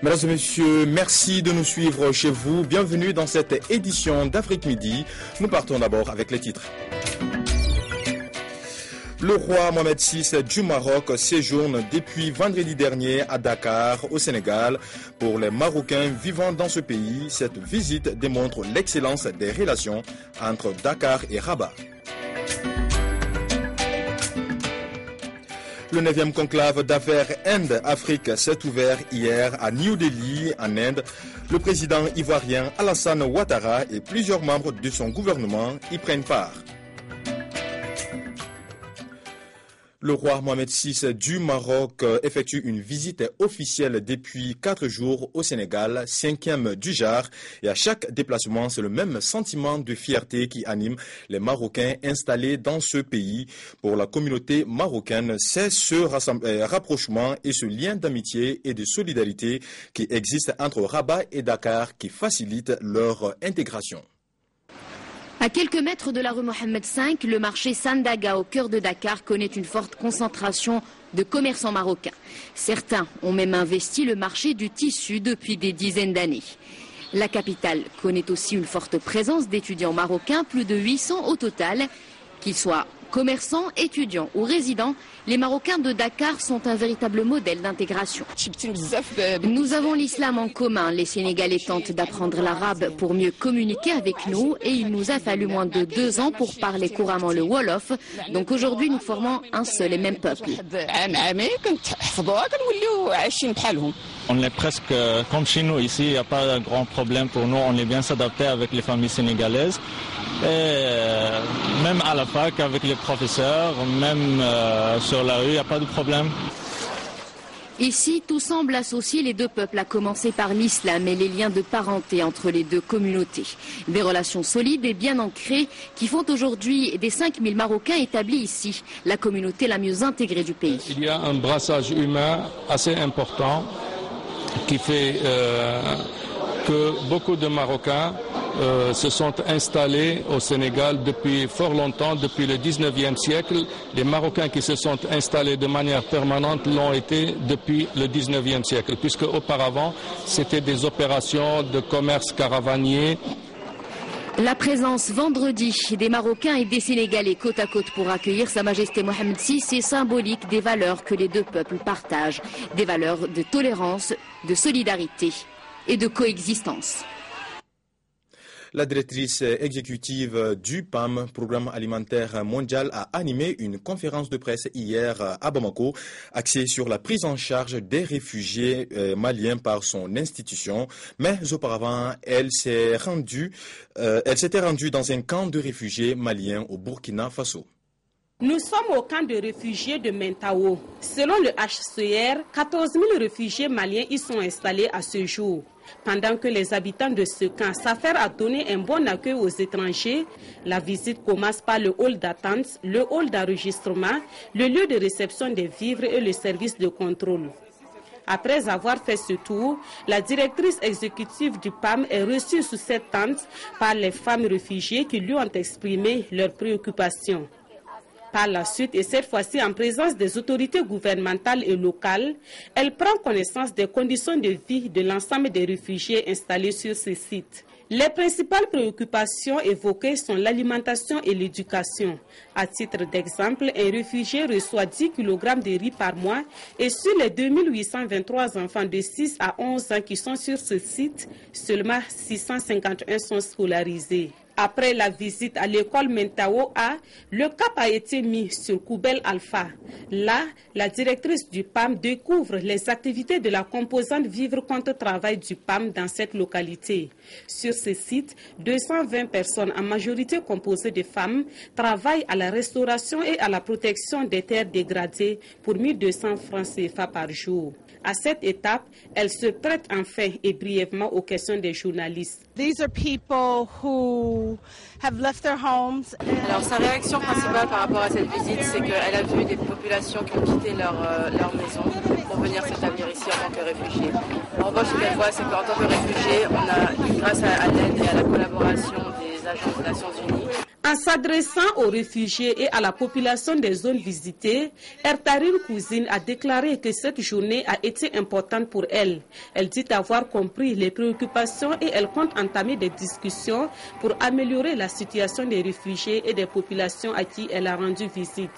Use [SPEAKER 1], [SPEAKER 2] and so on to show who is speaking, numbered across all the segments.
[SPEAKER 1] Mesdames et messieurs, merci de nous suivre chez vous. Bienvenue dans cette édition d'Afrique Midi. Nous partons d'abord avec les titres. Le roi Mohamed VI du Maroc séjourne depuis vendredi dernier à Dakar, au Sénégal. Pour les Marocains vivant dans ce pays, cette visite démontre l'excellence des relations entre Dakar et Rabat. Le 9e conclave d'affaires Inde-Afrique s'est ouvert hier à New Delhi, en Inde. Le président ivoirien Alassane Ouattara et plusieurs membres de son gouvernement y prennent part. Le roi Mohamed VI du Maroc effectue une visite officielle depuis 4 jours au Sénégal, 5e du genre. Et à chaque déplacement, c'est le même sentiment de fierté qui anime les Marocains installés dans ce pays. Pour la communauté marocaine, c'est ce rapprochement et ce lien d'amitié et de solidarité qui existe entre Rabat et Dakar qui facilite leur intégration.
[SPEAKER 2] À quelques mètres de la rue Mohamed V, le marché Sandaga au cœur de Dakar connaît une forte concentration de commerçants marocains. Certains ont même investi le marché du tissu depuis des dizaines d'années. La capitale connaît aussi une forte présence d'étudiants marocains, plus de 800 au total. Qu'ils soient commerçants, étudiants ou résidents, les Marocains de Dakar sont un véritable modèle d'intégration. Nous avons l'islam en commun. Les Sénégalais tentent d'apprendre l'arabe pour mieux communiquer avec nous et il nous a fallu moins de 2 ans pour parler couramment le Wolof. Donc aujourd'hui, nous formons un seul et même peuple.
[SPEAKER 3] On est presque comme chez nous ici, il n'y a pas de grand problème pour nous, on est bien s'adapter avec les familles sénégalaises. Et même à la fac avec les professeurs, même sur la rue, il n'y a pas de problème.
[SPEAKER 2] Ici, tout semble associer les deux peuples, à commencer par l'islam et les liens de parenté entre les deux communautés. Des relations solides et bien ancrées qui font aujourd'hui des 5000 Marocains établis ici, la communauté la mieux intégrée du pays.
[SPEAKER 4] Il y a un brassage humain assez important qui fait que beaucoup de Marocains se sont installés au Sénégal depuis fort longtemps, depuis le 19e siècle. Les Marocains qui se sont installés de manière permanente l'ont été depuis le 19e siècle, puisque auparavant c'était des opérations de commerce caravanier.
[SPEAKER 2] La présence vendredi des Marocains et des Sénégalais côte à côte pour accueillir Sa Majesté Mohamed VI est symbolique des valeurs que les deux peuples partagent, des valeurs de tolérance, de solidarité et de coexistence.
[SPEAKER 1] La directrice exécutive du PAM, Programme alimentaire mondial, a animé une conférence de presse hier à Bamako, axée sur la prise en charge des réfugiés maliens par son institution. Mais auparavant, elle s'était rendue dans un camp de réfugiés maliens au Burkina Faso.
[SPEAKER 5] Nous sommes au camp de réfugiés de Mentao. Selon le HCR, 14 000 réfugiés maliens y sont installés à ce jour. Pendant que les habitants de ce camp s'affairent à donner un bon accueil aux étrangers, la visite commence par le hall d'attente, le hall d'enregistrement, le lieu de réception des vivres et le service de contrôle. Après avoir fait ce tour, la directrice exécutive du PAM est reçue sous cette tente par les femmes réfugiées qui lui ont exprimé leurs préoccupations. Par la suite, et cette fois-ci en présence des autorités gouvernementales et locales, elle prend connaissance des conditions de vie de l'ensemble des réfugiés installés sur ce site. Les principales préoccupations évoquées sont l'alimentation et l'éducation. À titre d'exemple, un réfugié reçoit 10 kg de riz par mois et sur les 2823 enfants de 6 à 11 ans qui sont sur ce site, seulement 651 sont scolarisés. Après la visite à l'école Mentao A, le cap a été mis sur Koubel Alpha. Là, la directrice du PAM découvre les activités de la composante vivre contre travail du PAM dans cette localité. Sur ce site, 220 personnes, en majorité composées de femmes, travaillent à la restauration et à la protection des terres dégradées pour 1200 francs CFA par jour. À cette étape, elle se prête enfin et brièvement aux questions des journalistes.
[SPEAKER 6] Alors sa réaction principale par rapport à cette visite, c'est qu'elle a vu des populations qui ont quitté leur maison pour venir s'établir ici en tant que réfugiés. En revanche, ce qu'elle voit, c'est qu'en tant que réfugiés, on a, grâce à l'aide et à la collaboration des agences des Nations Unies.
[SPEAKER 5] En s'adressant aux réfugiés et à la population des zones visitées, Ertarim Cousine a déclaré que cette journée a été importante pour elle. Elle dit avoir compris les préoccupations et elle compte entamer des discussions pour améliorer la situation des réfugiés et des populations à qui elle a rendu visite.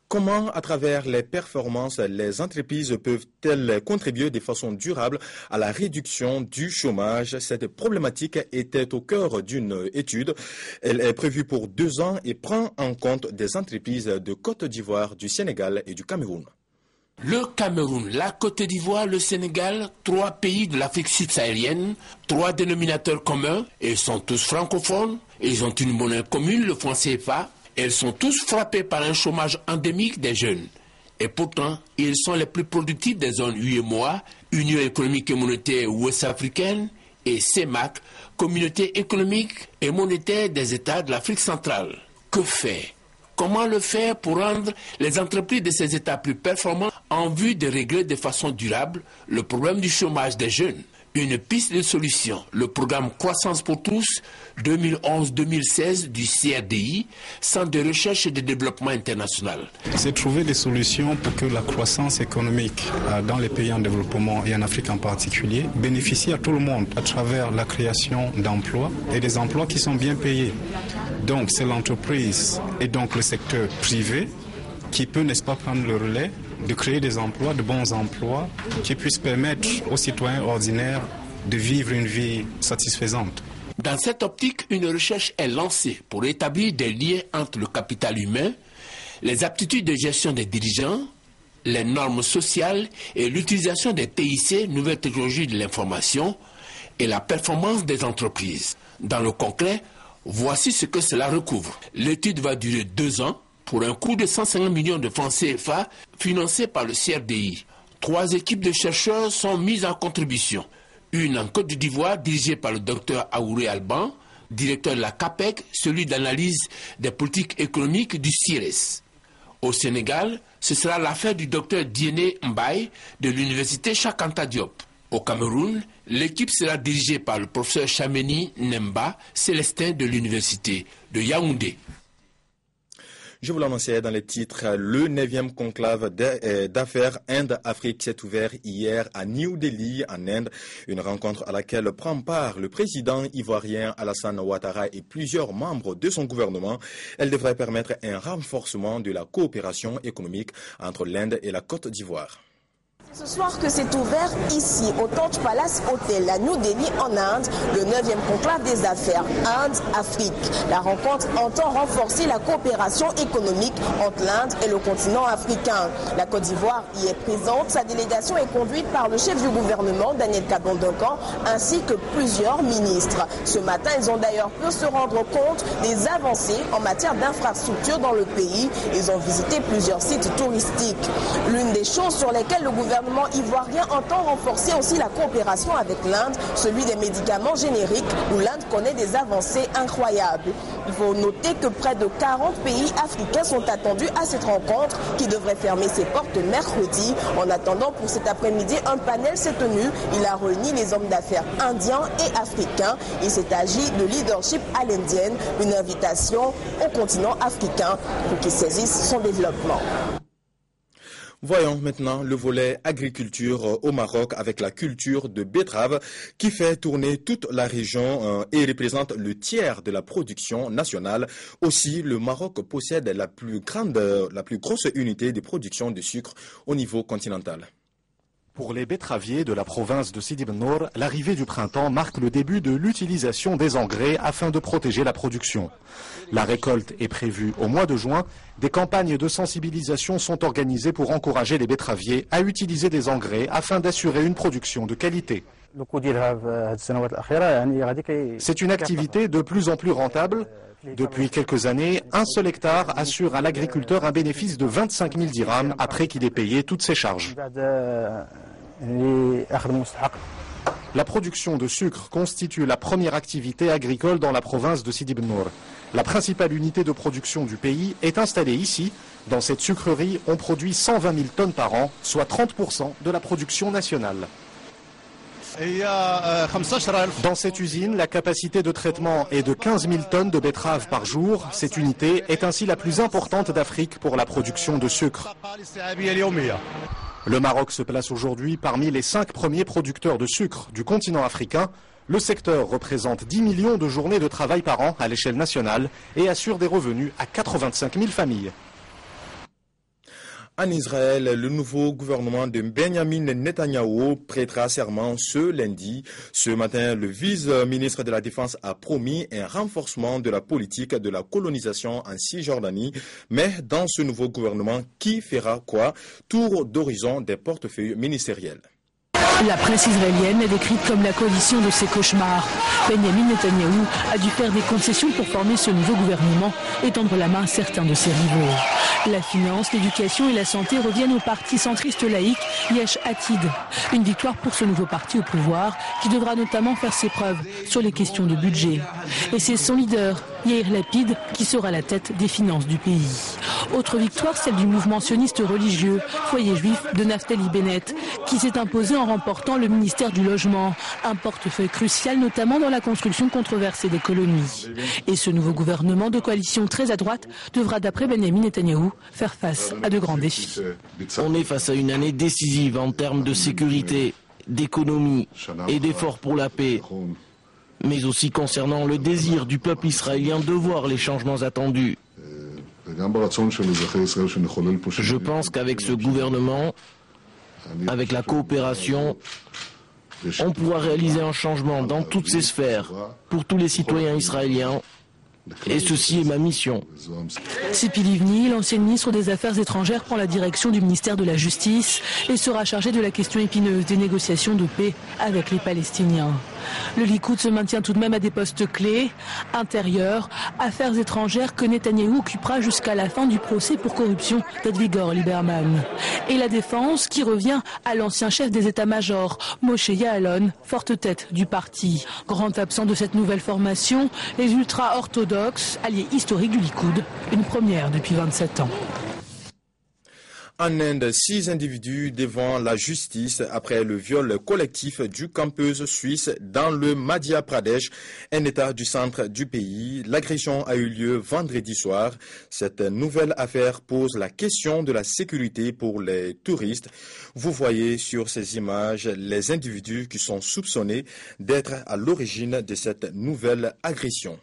[SPEAKER 1] Comment, à travers les performances, les entreprises peuvent-elles contribuer de façon durable à la réduction du chômage? Cette problématique était au cœur d'une étude. Elle est prévue pour 2 ans et prend en compte des entreprises de Côte d'Ivoire, du Sénégal et du Cameroun.
[SPEAKER 7] Le Cameroun, la Côte d'Ivoire, le Sénégal, 3 pays de l'Afrique subsaharienne, 3 dénominateurs communs, et ils sont tous francophones, ils ont une monnaie commune, le franc CFA. Elles sont tous frappées par un chômage endémique des jeunes. Et pourtant, ils sont les plus productifs des zones UEMOA, Union économique et monétaire ouest-africaine, et CEMAC, Communauté économique et monétaire des États de l'Afrique centrale. Que faire? Comment le faire pour rendre les entreprises de ces États plus performantes en vue de régler de façon durable le problème du chômage des jeunes? Une piste de solution, le programme Croissance pour tous 2011-2016 du CRDI, Centre de recherche et de développement international.
[SPEAKER 8] C'est trouver des solutions pour que la croissance économique dans les pays en développement et en Afrique en particulier bénéficie à tout le monde à travers la création d'emplois et des emplois qui sont bien payés. Donc c'est l'entreprise et donc le secteur privé qui peut, n'est-ce pas, prendre le relais de créer des emplois, de bons emplois, qui puissent permettre aux citoyens ordinaires de vivre une vie satisfaisante.
[SPEAKER 7] Dans cette optique, une recherche est lancée pour établir des liens entre le capital humain, les aptitudes de gestion des dirigeants, les normes sociales et l'utilisation des TIC, nouvelles technologies de l'information, et la performance des entreprises. Dans le concret, voici ce que cela recouvre. L'étude va durer 2 ans. Pour un coût de 150 millions de francs CFA financé par le CRDI. 3 équipes de chercheurs sont mises en contribution. Une en Côte d'Ivoire dirigée par le Dr Aouré Alban, directeur de la CAPEC, celui d'analyse des politiques économiques du CIRES. Au Sénégal, ce sera l'affaire du Dr Diéné Mbaye de l'université Cheikh Anta Diop. Au Cameroun, l'équipe sera dirigée par le professeur Chameni Nemba Célestin de l'université de Yaoundé.
[SPEAKER 1] Je vous l'annonçais dans les titres, le 9e conclave d'affaires Inde-Afrique s'est ouvert hier à New Delhi, en Inde. Une rencontre à laquelle prend part le président ivoirien Alassane Ouattara et plusieurs membres de son gouvernement. Elle devrait permettre un renforcement de la coopération économique entre l'Inde et la Côte d'Ivoire.
[SPEAKER 9] Ce soir que s'est ouvert ici, au Taj Palace Hotel, à New Delhi en Inde, le 9e conclave des affaires Inde-Afrique. La rencontre entend renforcer la coopération économique entre l'Inde et le continent africain. La Côte d'Ivoire y est présente. Sa délégation est conduite par le chef du gouvernement, Daniel Kabon-Duncan, ainsi que plusieurs ministres. Ce matin, ils ont d'ailleurs pu se rendre compte des avancées en matière d'infrastructures dans le pays. Ils ont visité plusieurs sites touristiques. L'une des choses sur lesquelles le gouvernement ivoirien entend renforcer aussi la coopération avec l'Inde, celui des médicaments génériques, où l'Inde connaît des avancées incroyables. Il faut noter que près de 40 pays africains sont attendus à cette rencontre qui devrait fermer ses portes mercredi. En attendant, pour cet après-midi, un panel s'est tenu. Il a réuni les hommes d'affaires indiens et africains. Il s'est agi de leadership à l'indienne, une invitation au continent africain pour qu'il saisisse son développement.
[SPEAKER 1] Voyons maintenant le volet agriculture au Maroc avec la culture de betterave qui fait tourner toute la région et représente le tiers de la production nationale. Aussi, le Maroc possède la plus grosse unité de production de sucre au niveau continental.
[SPEAKER 10] Pour les betteraviers de la province de Sidi Ben Nour, l'arrivée du printemps marque le début de l'utilisation des engrais afin de protéger la production. La récolte est prévue au mois de juin. Des campagnes de sensibilisation sont organisées pour encourager les betteraviers à utiliser des engrais afin d'assurer une production de qualité. C'est une activité de plus en plus rentable. Depuis quelques années, un seul hectare assure à l'agriculteur un bénéfice de 25 000 dirhams après qu'il ait payé toutes ses charges. La production de sucre constitue la première activité agricole dans la province de Sidi Ben Nour. La principale unité de production du pays est installée ici. Dans cette sucrerie, on produit 120 000 tonnes par an, soit 30% de la production nationale. Dans cette usine, la capacité de traitement est de 15 000 tonnes de betteraves par jour. Cette unité est ainsi la plus importante d'Afrique pour la production de sucre. Le Maroc se place aujourd'hui parmi les 5 premiers producteurs de sucre du continent africain. Le secteur représente 10 millions de journées de travail par an à l'échelle nationale et assure des revenus à 85 000 familles.
[SPEAKER 1] En Israël, le nouveau gouvernement de Benjamin Netanyahou prêtera serment ce lundi. Ce matin, le vice-ministre de la Défense a promis un renforcement de la politique de la colonisation en Cisjordanie. Mais dans ce nouveau gouvernement, qui fera quoi? Tour d'horizon des portefeuilles ministériels.
[SPEAKER 11] La presse israélienne est décrite comme la coalition de ses cauchemars. Benjamin Netanyahou a dû faire des concessions pour former ce nouveau gouvernement et tendre la main à certains de ses rivaux. La finance, l'éducation et la santé reviennent au parti centriste laïque Yesh Atid. Une victoire pour ce nouveau parti au pouvoir qui devra notamment faire ses preuves sur les questions de budget. Et c'est son leader, Yair Lapid, qui sera la tête des finances du pays. Autre victoire, celle du mouvement sioniste religieux, Foyer Juif de Naftali Bennett, qui s'est imposé en remportant le ministère du Logement, un portefeuille crucial notamment dans la construction controversée des colonies. Et ce nouveau gouvernement de coalition très à droite devra, d'après Benjamin Netanyahou, faire face à de grands défis.
[SPEAKER 12] On est face à une année décisive en termes de sécurité, d'économie et d'efforts pour la paix, mais aussi concernant le désir du peuple israélien de voir les changements attendus. Je pense qu'avec ce gouvernement, avec la coopération, on pourra réaliser un changement dans toutes ces sphères pour tous les citoyens israéliens. Et ceci est ma mission.
[SPEAKER 11] Tzipi Livni, l'ancien ministre des Affaires étrangères, prend la direction du ministère de la Justice et sera chargé de la question épineuse des négociations de paix avec les Palestiniens. Le Likoud se maintient tout de même à des postes clés, intérieur, affaires étrangères que Netanyahou occupera jusqu'à la fin du procès pour corruption d'Avigdor Lieberman. Et la défense qui revient à l'ancien chef des états-majors, Moshe Ya'alon, forte tête du parti. Grand absent de cette nouvelle formation, les ultra-orthodoxes, alliés historiques du Likoud, une première depuis 27 ans.
[SPEAKER 1] En Inde, 6 individus devant la justice après le viol collectif du campeuse suisse dans le Madhya Pradesh, un état du centre du pays. L'agression a eu lieu vendredi soir. Cette nouvelle affaire pose la question de la sécurité pour les touristes. Vous voyez sur ces images les individus qui sont soupçonnés d'être à l'origine de cette nouvelle agression.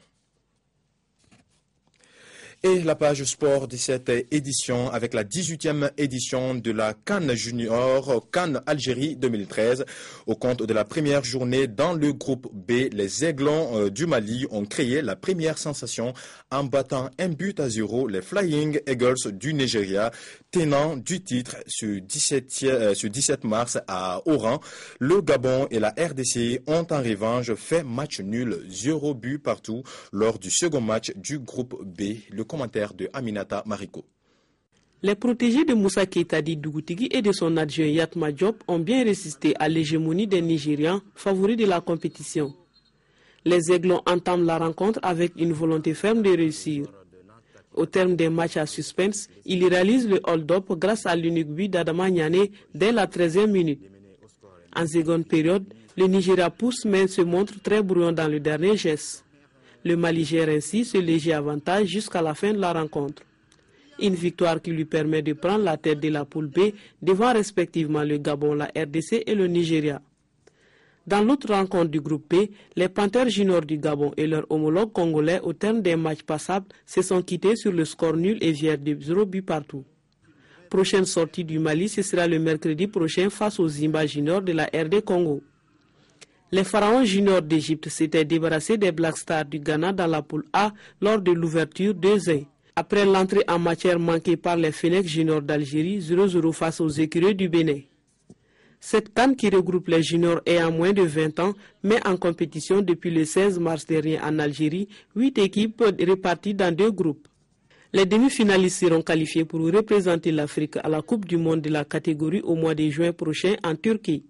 [SPEAKER 1] Et la page sport de cette édition avec la 18e édition de la CAN Junior, CAN Algérie 2013. Au compte de la première journée dans le groupe B, les Aiglons du Mali ont créé la première sensation en battant 1-0 les Flying Eagles du Nigeria, tenant du titre ce 17 mars à Oran. Le Gabon et la RDC ont en revanche fait match nul, 0 but partout lors du second match du groupe B. Le commentaire de Aminata Mariko.
[SPEAKER 5] Les protégés de Moussa Keita Dougoutigui et de son adjoint Yatma Diop ont bien résisté à l'hégémonie des Nigérians, favoris de la compétition. Les Aiglons entament la rencontre avec une volonté ferme de réussir. Au terme des matchs à suspense, ils réalisent le hold-up grâce à l'unique but d'Adama Niane dès la 13e minute. En seconde période, le Nigeria pousse mais se montre très brouillon dans le dernier geste. Le Mali gère ainsi ce léger avantage jusqu'à la fin de la rencontre. Une victoire qui lui permet de prendre la tête de la poule B devant respectivement le Gabon, la RDC et le Nigeria. Dans l'autre rencontre du groupe B, les Panthères juniors du Gabon et leurs homologues congolais au terme des matchs passables se sont quittés sur le score nul et vierge de 0 but partout. Prochaine sortie du Mali, ce sera le mercredi prochain face aux Zimba juniors de la RD Congo. Les Pharaons juniors d'Égypte s'étaient débarrassés des Black Stars du Ghana dans la poule A lors de l'ouverture 2-1. Après l'entrée en matière manquée par les Fennecs juniors d'Algérie, 0-0 face aux écureuils du Bénin. Cette CAN qui regroupe les juniors ayant moins de 20 ans, met en compétition depuis le 16 mars dernier en Algérie, 8 équipes réparties dans 2 groupes. Les demi-finalistes seront qualifiés pour représenter l'Afrique à la Coupe du Monde de la catégorie au mois de juin prochain en Turquie.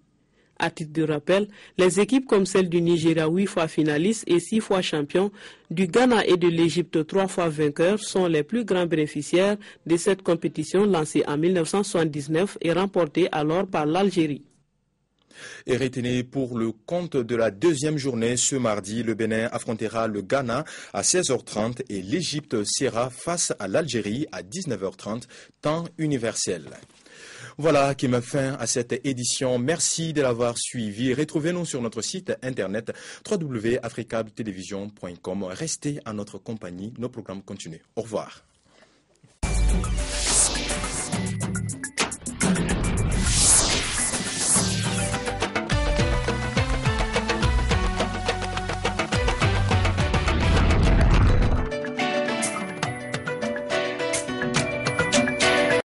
[SPEAKER 5] À titre de rappel, les équipes comme celle du Nigeria 8 fois finalistes et 6 fois champions, du Ghana et de l'Égypte 3 fois vainqueurs sont les plus grands bénéficiaires de cette compétition lancée en 1979 et remportée alors par l'Algérie.
[SPEAKER 1] Et retenez pour le compte de la deuxième journée ce mardi, le Bénin affrontera le Ghana à 16h30 et l'Égypte sera face à l'Algérie à 19h30, temps universel. Voilà qui met fin à cette édition. Merci de l'avoir suivi. Retrouvez-nous sur notre site internet www.africabtelevision.com. Restez à notre compagnie. Nos programmes continuent. Au revoir.